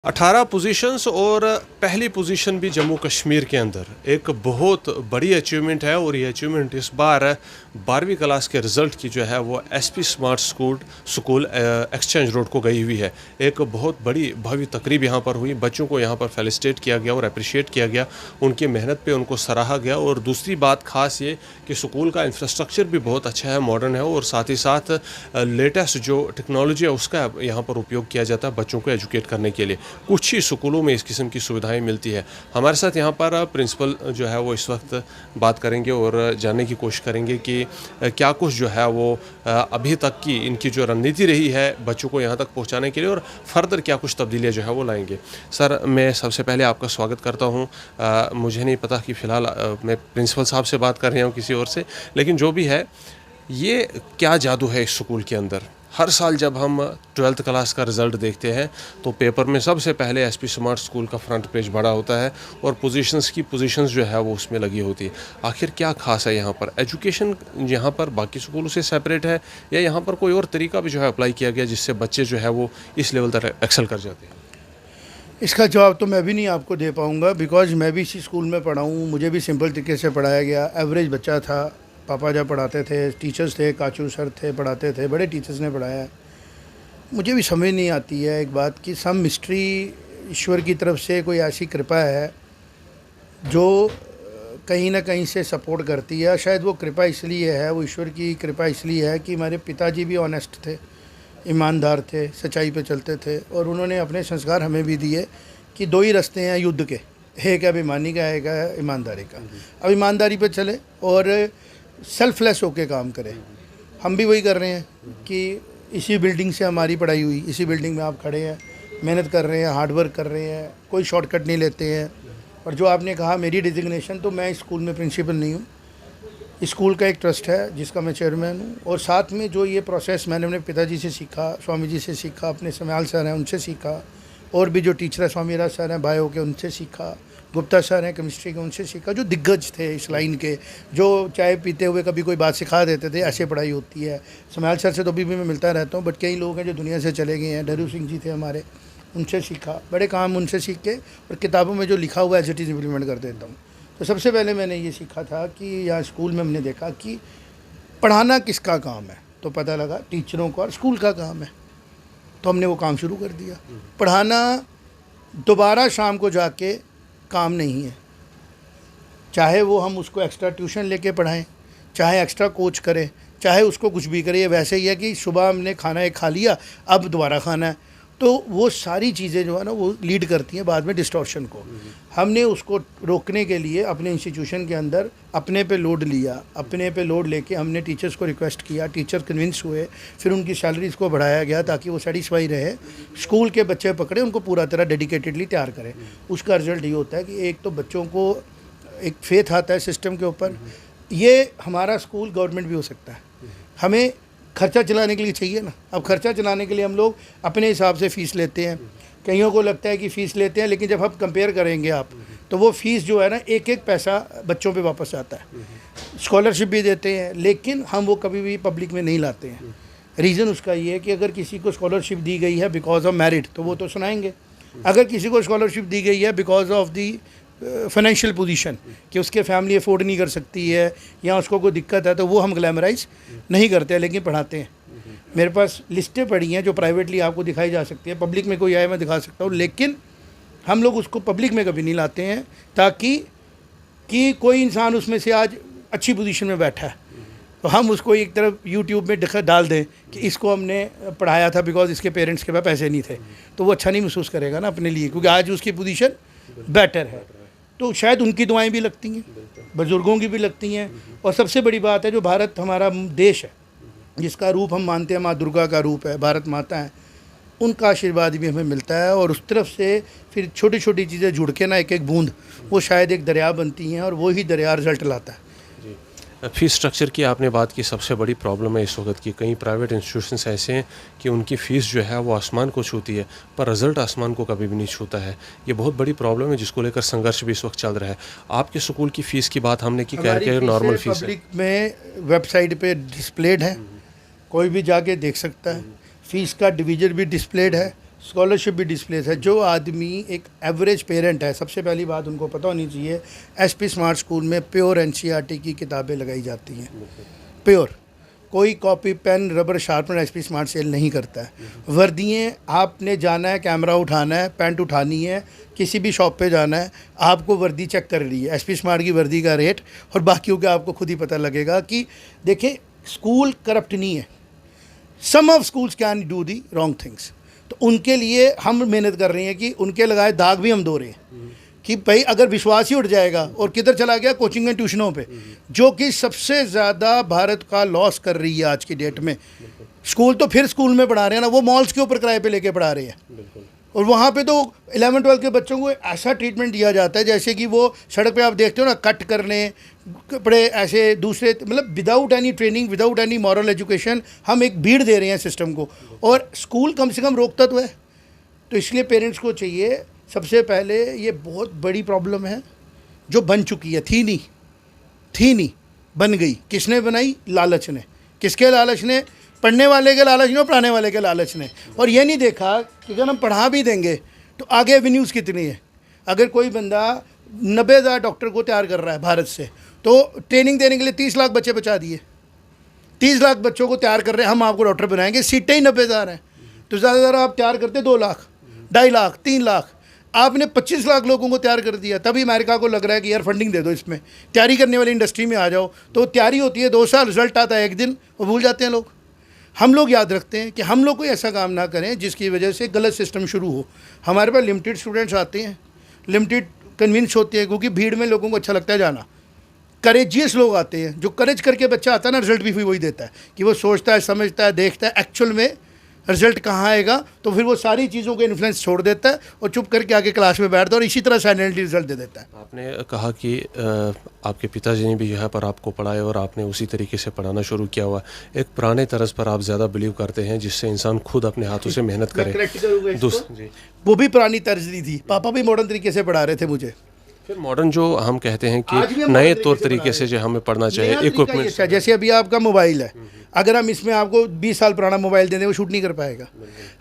18 positions और पहली position भी जम्मू कश्मीर के अंदर एक बहुत बड़ी अचीवमेंट है। और ये अचीवमेंट इस बार 12वीं क्लास के रिज़ल्ट की जो है वो SP smart school exchange road को गई हुई है। एक बहुत बड़ी भव्य तकरीब यहाँ पर हुई, बच्चों को यहाँ पर फेलिसिटेट किया गया और अप्रिशिएट किया गया, उनकी मेहनत पे उनको सराहा गया। और दूसरी बात ख़ास ये कि स्कूल का इंफ्रास्ट्रक्चर भी बहुत अच्छा है, मॉडर्न है, और साथ ही साथ लेटेस्ट जो टेक्नोलॉजी है उसका यहाँ पर उपयोग किया जाता है बच्चों को एजुकेट करने के लिए। कुछ ही स्कूलों में इस किस्म की सुविधाएं मिलती है। हमारे साथ यहाँ पर प्रिंसिपल जो है वो इस वक्त बात करेंगे और जानने की कोशिश करेंगे कि क्या कुछ जो है वो अभी तक की इनकी जो रणनीति रही है बच्चों को यहाँ तक पहुँचाने के लिए, और फर्दर क्या कुछ तब्दीलियाँ जो है वो लाएंगे। सर, मैं सबसे पहले आपका स्वागत करता हूँ। मुझे नहीं पता कि फ़िलहाल मैं प्रिंसिपल साहब से बात कर रहा हूँ किसी और से, लेकिन जो भी है, ये क्या जादू है इस स्कूल के अंदर। हर साल जब हम 12th क्लास का रिज़ल्ट देखते हैं तो पेपर में सबसे पहले एसपी स्मार्ट स्कूल का फ्रंट पेज बड़ा होता है और पोजीशंस जो है वो उसमें लगी होती है। आखिर क्या खास है यहाँ पर? एजुकेशन यहाँ पर बाकी स्कूलों से सेपरेट है, या यहाँ पर कोई और तरीका भी जो है अप्लाई किया गया जिससे बच्चे जो है वो इस लेवल तक एक्सेल कर जाते हैं? इसका जवाब तो मैं भी नहीं आपको दे पाऊँगा, बिकॉज मैं भी इसी स्कूल में पढ़ा हूँ। मुझे भी सिंपल तरीके से पढ़ाया गया। एवरेज बच्चा था, पापा जब पढ़ाते थे, टीचर्स थे, काचू सर थे पढ़ाते थे, बड़े टीचर्स ने पढ़ाया। मुझे भी समझ नहीं आती है एक बात कि सम मिस्ट्री, ईश्वर की तरफ से कोई ऐसी कृपा है जो कहीं ना कहीं से सपोर्ट करती है। शायद वो कृपा इसलिए है, वो ईश्वर की कृपा इसलिए है कि हमारे पिताजी भी ऑनेस्ट थे, ईमानदार थे, सच्चाई पे चलते थे, और उन्होंने अपने संस्कार हमें भी दिए कि दो ही रास्ते हैं युद्ध के, एक है बेईमानी का, एक है ईमानदारी का। अब ईमानदारी पे चले और सेल्फलेस होके काम करें। हम भी वही कर रहे हैं कि इसी बिल्डिंग से हमारी पढ़ाई हुई, इसी बिल्डिंग में आप खड़े हैं, मेहनत कर रहे हैं, हार्ड वर्क कर रहे हैं, कोई शॉर्टकट नहीं लेते हैं। और जो आपने कहा मेरी डिजिग्नेशन, तो मैं इस स्कूल में प्रिंसिपल नहीं हूँ। स्कूल का एक ट्रस्ट है जिसका मैं चेयरमैन हूँ, और साथ में जो ये प्रोसेस मैंने अपने पिताजी से सीखा, स्वामी जी से सीखा, अपने समयाल सर हैं उनसे सीखा, और भी जो टीचर है स्वामी राज सर हैं बायो के उनसे सीखा, गुप्ता सर हैं केमिस्ट्री के उनसे सीखा, जो दिग्गज थे इस लाइन के, जो चाय पीते हुए कभी कोई बात सिखा देते थे, ऐसे पढ़ाई होती है। समयाल सर से तो अभी भी मैं मिलता रहता हूँ, बट कई लोग हैं जो दुनिया से चले गए हैं। डरू सिंह जी थे हमारे, उनसे सीखा, बड़े काम उनसे सीख के, और किताबों में जो लिखा हुआ है एज इट इज़ इम्प्लीमेंट कर देता हूँ। तो सबसे पहले मैंने ये सीखा था कि यहाँ स्कूल में हमने देखा कि पढ़ाना किसका काम है, तो पता लगा टीचरों का और स्कूल का काम है। तो हमने वो काम शुरू कर दिया। पढ़ाना दोबारा शाम को जाके काम नहीं है, चाहे वो हम उसको एक्स्ट्रा ट्यूशन लेके पढ़ाएं, चाहे एक्स्ट्रा कोच करें, चाहे उसको कुछ भी करें। वैसे ही है कि सुबह हमने खाना एक खा लिया, अब दोबारा खाना है, तो वो सारी चीज़ें जो है ना वो लीड करती हैं बाद में डिस्टॉर्शन को। हमने उसको रोकने के लिए अपने इंस्टीट्यूशन के अंदर अपने पे लोड लिया, अपने पे लोड लेके हमने टीचर्स को रिक्वेस्ट किया, टीचर कन्विंस हुए, फिर उनकी सैलरीज़ को बढ़ाया गया ताकि वो सेटिस्फाई रहे। स्कूल के बच्चे पकड़े, उनको पूरा तरह डेडिकेटेडली तैयार करें। उसका रिजल्ट ये होता है कि एक तो बच्चों को एक फेथ आता है सिस्टम के ऊपर। ये हमारा स्कूल गवर्नमेंट भी हो सकता है, हमें खर्चा चलाने के लिए चाहिए ना। अब खर्चा चलाने के लिए हम लोग अपने हिसाब से फ़ीस लेते हैं। कईयों को लगता है कि फ़ीस लेते हैं, लेकिन जब हम कंपेयर करेंगे आप, तो वो फ़ीस जो है ना एक एक पैसा बच्चों पे वापस आता है। स्कॉलरशिप भी देते हैं, लेकिन हम वो कभी भी पब्लिक में नहीं लाते हैं। रीज़न उसका ये है कि अगर किसी को स्कॉलरशिप दी गई है बिकॉज ऑफ मेरिट, तो वो तो सुनाएंगे। अगर किसी को स्कॉलरशिप दी गई है because of the financial position, कि उसके फैमिली अफोर्ड नहीं कर सकती है या उसको कोई दिक्कत है, तो वो हम ग्लैमराइज नहीं करते हैं, लेकिन पढ़ाते हैं। मेरे पास लिस्टें पड़ी हैं जो प्राइवेटली आपको दिखाई जा सकती है, पब्लिक में कोई आए मैं दिखा सकता हूँ, लेकिन हम लोग उसको पब्लिक में कभी नहीं लाते हैं, ताकि कि कोई इंसान उसमें से आज अच्छी पोजीशन में बैठा है तो हम उसको एक तरफ यूट्यूब में डाल दें कि इसको हमने पढ़ाया था बिकॉज इसके पेरेंट्स के पास पैसे नहीं थे, तो वो अच्छा नहीं महसूस करेगा ना अपने लिए, क्योंकि आज उसकी पोजीशन बेटर है। तो शायद उनकी दुआएं भी लगती हैं, बुजुर्गों की भी लगती हैं, और सबसे बड़ी बात है जो भारत हमारा देश है, जिसका रूप हम मानते हैं माँ दुर्गा का रूप है, भारत माता है, उनका आशीर्वाद भी हमें मिलता है। और उस तरफ से फिर छोटी छोटी चीज़ें जुड़ के ना एक एक बूंद वो शायद एक दरिया बनती हैं, और वो ही दरिया रिजल्ट लाता है। फ़ीस स्ट्रक्चर की आपने बात की, सबसे बड़ी प्रॉब्लम है इस वक्त की कई प्राइवेट इंस्टीट्यूशंस ऐसे हैं कि उनकी फ़ीस जो है वो आसमान को छूती है, पर रिज़ल्ट आसमान को कभी भी नहीं छूता है। ये बहुत बड़ी प्रॉब्लम है जिसको लेकर संघर्ष भी इस वक्त चल रहा है। आपके स्कूल की फ़ीस की बात हमने की, क्या नॉर्मल फ़ीस है? पब्लिक में वेबसाइट पे डिस्प्लेड है, कोई भी जाके देख सकता है। फ़ीस का डिवीज़न भी डिस्प्लेड है, स्कॉलरशिप भी डिस्प्लेस है। जो आदमी एक एवरेज पेरेंट है, सबसे पहली बात उनको पता होनी चाहिए, एसपी स्मार्ट स्कूल में प्योर एनसीईआरटी की किताबें लगाई जाती हैं, प्योर। कोई copy pen rubber sharpener SP smart sell नहीं करता है। वर्दियाँ आपने जाना है, कैमरा उठाना है, पैंट उठानी है, किसी भी शॉप पे जाना है, आपको वर्दी चेक कर रही है एसपी स्मार्ट की वर्दी का रेट, और बाकियों का आपको खुद ही पता लगेगा कि देखें स्कूल करप्ट नहीं है। Some of schools can do the wrong things, तो उनके लिए हम मेहनत कर रहे हैं कि उनके लगाए दाग भी हम धो रहे हैं कि भाई अगर विश्वास ही उठ जाएगा और किधर चला गया, कोचिंग एंड ट्यूशनों पे, जो कि सबसे ज़्यादा भारत का लॉस कर रही है आज की डेट में। स्कूल तो फिर स्कूल में पढ़ा रहे हैं ना, वो मॉल्स के ऊपर किराए पे लेके पढ़ा रहे हैं, और वहाँ पे तो 11-12 के बच्चों को ऐसा ट्रीटमेंट दिया जाता है जैसे कि वो सड़क पे आप देखते हो ना, कट करने कपड़े ऐसे दूसरे, मतलब without any training, without any moral education हम एक भीड़ दे रहे हैं सिस्टम को, और स्कूल कम से कम रोकता तो है। तो इसलिए पेरेंट्स को चाहिए, सबसे पहले ये बहुत बड़ी प्रॉब्लम है जो बन चुकी है, थी नहीं, बन गई। किसने बनाई? लालच ने। किसके लालच ने? पढ़ने वाले के लालच ने और पढ़ाने वाले के लालच ने। और ये नहीं देखा कि अगर हम पढ़ा भी देंगे तो आगे एवेन्यूज़ कितनी है। अगर कोई बंदा 90,000 डॉक्टर को तैयार कर रहा है भारत से, तो ट्रेनिंग देने के लिए 30 लाख बच्चे बचा दिए, 30 लाख बच्चों को तैयार कर रहे हैं, हम आपको डॉक्टर बनाएंगे, सीटें ही 90,000 हैं, तो ज़्यादा से ज़्यादा आप तैयार करते 2 लाख, 2.5 लाख, 3 लाख, आपने 25 लाख लोगों को तैयार कर दिया। तभी अमेरिका को लग रहा है कि यार फंडिंग दे दो, इसमें तैयारी करने वाली इंडस्ट्री में आ जाओ। तो तैयारी होती है 2 साल, रिजल्ट आता है 1 दिन, वो भूल जाते हैं लोग। हम लोग याद रखते हैं कि हम लोग कोई ऐसा काम ना करें जिसकी वजह से गलत सिस्टम शुरू हो। हमारे पास लिमिटेड स्टूडेंट्स आते हैं, लिमिटेड कन्विंस होते हैं, क्योंकि भीड़ में लोगों को अच्छा लगता है जाना। करेजियस लोग आते हैं, जो करेज करके बच्चा आता है ना, रिजल्ट भी वही देता है कि वो सोचता है, समझता है, देखता है एक्चुअल में रिजल्ट कहाँ आएगा, तो फिर वो सारी चीज़ों के इन्फ्लुएंस छोड़ देता है और चुप करके आके क्लास में बैठता है और इसी तरह साइलेंटली रिजल्ट दे देता है। आपने कहा कि आपके पिताजी ने भी यहाँ पर आपको पढ़ाया और आपने उसी तरीके से पढ़ाना शुरू किया हुआ। एक पुराने तर्ज पर आप ज़्यादा बिलीव करते हैं जिससे इंसान खुद अपने हाथों से मेहनत करे। जी, वो भी पुरानी तर्ज नहीं थी, पापा भी मॉडर्न तरीके से पढ़ा रहे थे मुझे। फिर मॉडर्न जो हम कहते हैं आज भी कि हम नए मॉडर्न तौर तरीके से तरीके से जो हमें पढ़ना चाहिए, नया तरीका ये इक्विपमेंट। अच्छा, जैसे अभी आपका मोबाइल है, अगर हम इसमें आपको 20 साल पुराना मोबाइल दे दें, वो शूट नहीं कर पाएगा।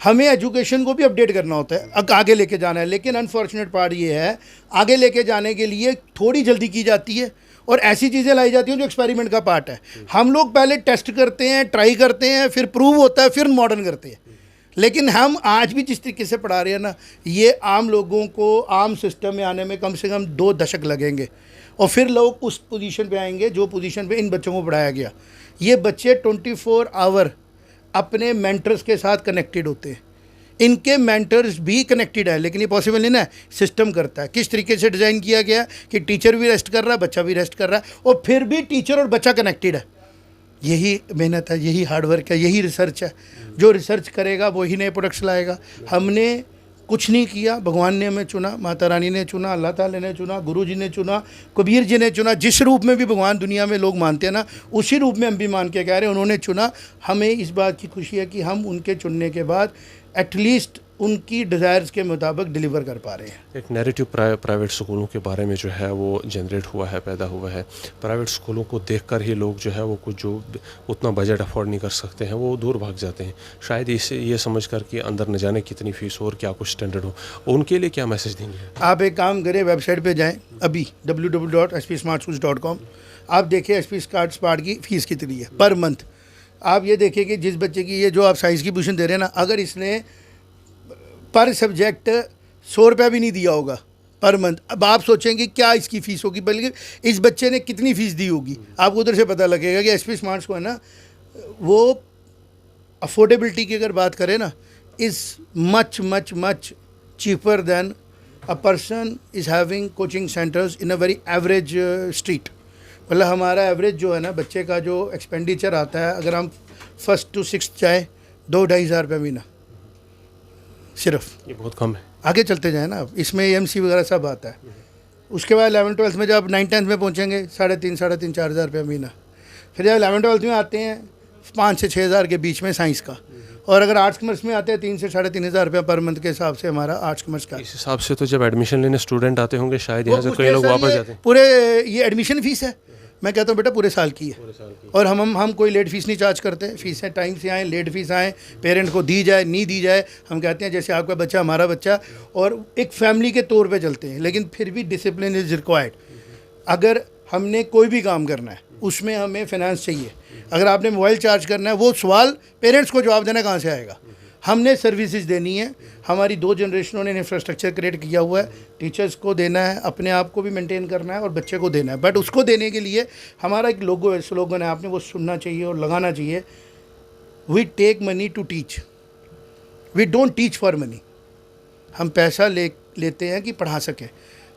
हमें एजुकेशन को भी अपडेट करना होता है, आगे लेके जाना है। लेकिन अनफॉर्चुनेट पार्ट ये है, आगे लेके जाने के लिए थोड़ी जल्दी की जाती है और ऐसी चीज़ें लाई जाती हैं जो एक्सपेरिमेंट का पार्ट है। हम लोग पहले टेस्ट करते हैं, ट्राई करते हैं, फिर प्रूव होता है, फिर मॉडर्न करते हैं। लेकिन हम आज भी जिस तरीके से पढ़ा रहे हैं ना, ये आम लोगों को आम सिस्टम में आने में कम से कम 2 दशक लगेंगे, और फिर लोग उस पोजीशन पे आएंगे जो पोजीशन पे इन बच्चों को पढ़ाया गया। ये बच्चे 24 आवर अपने मेंटर्स के साथ कनेक्टेड होते हैं। इनके मेंटर्स भी कनेक्टेड है, लेकिन ये पॉसिबल नहीं ना, सिस्टम करता है। किस तरीके से डिज़ाइन किया गया कि टीचर भी रेस्ट कर रहा है, बच्चा भी रेस्ट कर रहा है, और फिर भी टीचर और बच्चा कनेक्टेड है। यही मेहनत है, यही हार्डवर्क है, यही रिसर्च है। जो रिसर्च करेगा वही नए प्रोडक्ट्स लाएगा। हमने कुछ नहीं किया, भगवान ने हमें चुना, माता रानी ने चुना, अल्लाह ताला ने चुना, गुरु जी ने चुना, कबीर जी ने चुना। जिस रूप में भी भगवान दुनिया में लोग मानते हैं ना, उसी रूप में हम भी मान के कह रहे हैं, उन्होंने चुना। हमें इस बात की खुशी है कि हम उनके चुनने के बाद एटलीस्ट उनकी डिज़ायर्स के मुताबिक डिलीवर कर पा रहे हैं। एक नैरेटिव प्राइवेट स्कूलों के बारे में जो है वो जनरेट हुआ है, पैदा हुआ है। प्राइवेट स्कूलों को देखकर ही लोग जो है वो कुछ जो उतना बजट अफोर्ड नहीं कर सकते हैं, वो दूर भाग जाते हैं, शायद इसे ये समझ कर कि अंदर न जाने कितनी फ़ीस हो और क्या कुछ स्टैंडर्ड हो। उनके लिए क्या मैसेज देंगे? आप एक काम करें, वेबसाइट पे जाएं अभी www.spsmartschools.com। आप देखें एसपी स्मार्ट की फ़ीस कितनी है पर मंथ। आप ये देखिए कि जिस बच्चे की ये जो आप साइंस की ट्यूशन दे रहे हैं ना, अगर इसने पर सब्जेक्ट 100 रुपया भी नहीं दिया होगा पर मंथ, अब आप सोचेंगे क्या इसकी फ़ीस होगी, बल्कि इस बच्चे ने कितनी फ़ीस दी होगी। आपको उधर से पता लगेगा कि एसपी स्मार्ट्स को है ना, वो अफोर्डेबिलिटी की अगर बात करें ना, is much much much cheaper then a person is having coaching centres in a very average street. मतलब हमारा एवरेज जो है ना बच्चे का जो एक्सपेंडिचर आता है, अगर हम 1st to 6th जाए 2-2.5 हज़ार रुपये महीना सिर्फ, ये बहुत कम है। आगे चलते जाए ना, इसमें एमसी वगैरह सब आता है। उसके बाद 11th-12th में जब 9th-10th में पहुंचेंगे 3.5-4 हज़ार रुपये महीना। फिर जब 11th-12th में आते हैं 5 से 6 हज़ार के बीच में साइंस का, और अगर आर्ट्स कॉमर्स में आते हैं 3 से 3.5 हज़ार रुपये पर मंथ के हिसाब से हमारा आर्ट्स कॉमर्स का। इस हिसाब से तो जब एडमिशन लेने स्टूडेंट आते होंगे शायद यहाँ से कई लोग वापस जाते हैं। पूरे ये एडमिशन फ़ीस है, मैं कहता हूँ बेटा पूरे साल की है, और हम कोई लेट फीस नहीं चार्ज करते। फीसें टाइम से आएँ, लेट फीस आएँ, पेरेंट को दी जाए नहीं दी जाए, हम कहते हैं जैसे आपका बच्चा हमारा बच्चा, और एक फैमिली के तौर पे चलते हैं। लेकिन फिर भी डिसिप्लिन इज़ रिक्वायर्ड। अगर हमने कोई भी काम करना है उसमें हमें फाइनेंस चाहिए। अगर आपने मोबाइल चार्ज करना है, वो सवाल पेरेंट्स को जवाब देना कहाँ से आएगा? हमने सर्विसेज देनी है। हमारी 2 जनरेशनों ने इंफ्रास्ट्रक्चर क्रिएट किया हुआ है, टीचर्स को देना है, अपने आप को भी मेंटेन करना है और बच्चे को देना है। बट उसको देने के लिए हमारा एक लोगो है, स्लोगन है, आपने वो सुनना चाहिए और लगाना चाहिए। We take money to teach, we don't teach for money. हम पैसा लेते हैं कि पढ़ा सकें,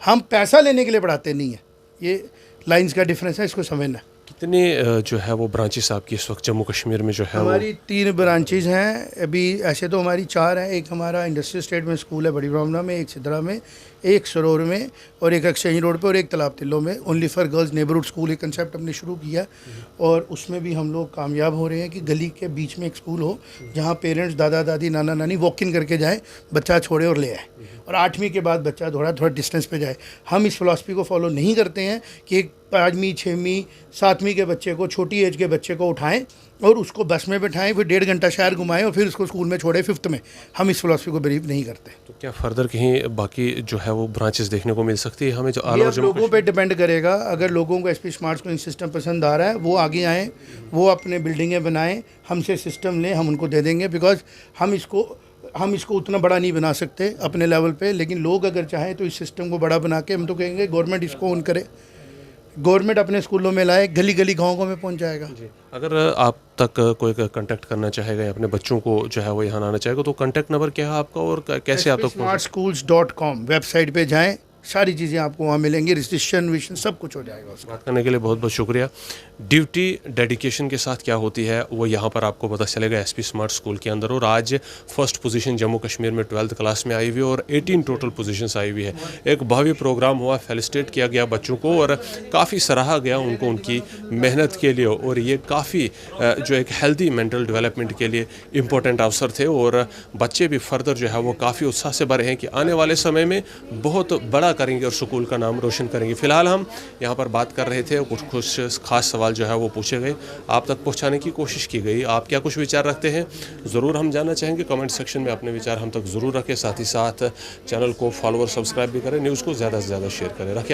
हम पैसा लेने के लिए पढ़ाते नहीं हैं। ये लाइंस का डिफरेंस है, इसको समझना। कितने जो है वो ब्रांचेस आपकी इस वक्त जम्मू कश्मीर में जो है हमारी 3 ब्रांचेज हैं अभी। ऐसे तो हमारी 4 हैं। एक हमारा इंडस्ट्रियल स्टेट में स्कूल है बड़ी ब्राह्मणा में, एक सिद्रा में, एक सरोर में, और एक एक्सचेंज रोड पे, और एक तालाब तिल्लो में। Only for girls neighbourhood school एक कंसेप्ट हमने शुरू किया, और उसमें भी हम लोग कामयाब हो रहे हैं कि गली के बीच में एक स्कूल हो जहाँ पेरेंट्स, दादा दादी, नाना नानी वॉक इन करके जाएँ, बच्चा छोड़े और ले आए, और 8वीं के बाद बच्चा थोड़ा डिस्टेंस पे जाए। हम इस फिलॉसफी को फॉलो नहीं करते हैं कि एक 5वीं 6वीं 7वीं के बच्चे को, छोटी एज के बच्चे को उठाएं और उसको बस में बैठाएं, फिर 1.5 घंटा शहर घुमाएं और फिर उसको स्कूल में छोड़े 5th में। हम इस फिलॉसफी को बिलीव नहीं करते। तो क्या फर्दर कहीं बाकी जो है वो ब्रांचेस देखने को मिल सकती है हमें जो ये अब लोगों पे डिपेंड करेगा। अगर लोगों को एसपी स्मार्ट स्कूलिंग सिस्टम पसंद आ रहा है, वो आगे आएँ, वो अपने बिल्डिंगें बनाएं, हमसे सिस्टम लें, हम उनको दे देंगे। बिकॉज हम इसको उतना बड़ा नहीं बना सकते अपने लेवल पे, लेकिन लोग अगर चाहें तो इस सिस्टम को बड़ा बना के, हम तो कहेंगे गवर्नमेंट इसको ऑन करे, गवर्नमेंट अपने स्कूलों में लाए, गली गली गाँव में पहुंच जाएगा। अगर आप तक कोई कांटेक्ट करना चाहेगा या अपने बच्चों को जो है वो यहाँ आना चाहेगा तो कांटेक्ट नंबर क्या है आपका और कैसे आप तक smartschools.com वेबसाइट पे जाएं, सारी चीज़ें आपको वहाँ मिलेंगी, रजिस्ट्रेशन विशन सब कुछ हो जाएगा। उसका बात करने के लिए बहुत बहुत शुक्रिया। ड्यूटी डेडिकेशन के साथ क्या होती है वो यहाँ पर आपको पता चलेगा एसपी स्मार्ट स्कूल के अंदर। और आज फर्स्ट पोजीशन जम्मू कश्मीर में 12th क्लास में आई हुई है और 18 टोटल पोजीशंस आई हुई है। एक भव्य प्रोग्राम हुआ, फेलिसिटेट किया गया बच्चों को और काफ़ी सराहा गया उनको उनकी मेहनत के लिए, और ये काफ़ी जो एक हेल्दी मेंटल डेवलपमेंट के लिए इम्पोर्टेंट अवसर थे। और बच्चे भी फर्दर जो है वो काफ़ी उत्साह से भरे हैं कि आने वाले समय में बहुत बड़ा करेंगे और स्कूल का नाम रोशन करेंगे। फिलहाल हम यहाँ पर बात कर रहे थे, कुछ खास सवाल जो है वो पूछे गए, आप तक पहुँचाने की कोशिश की गई। आप क्या कुछ विचार रखते हैं ज़रूर हम जानना चाहेंगे। कमेंट सेक्शन में अपने विचार हम तक ज़रूर रखें। साथ ही साथ चैनल को फॉलो और सब्सक्राइब भी करें, न्यूज़ को ज़्यादा से ज़्यादा शेयर करें। रखिए।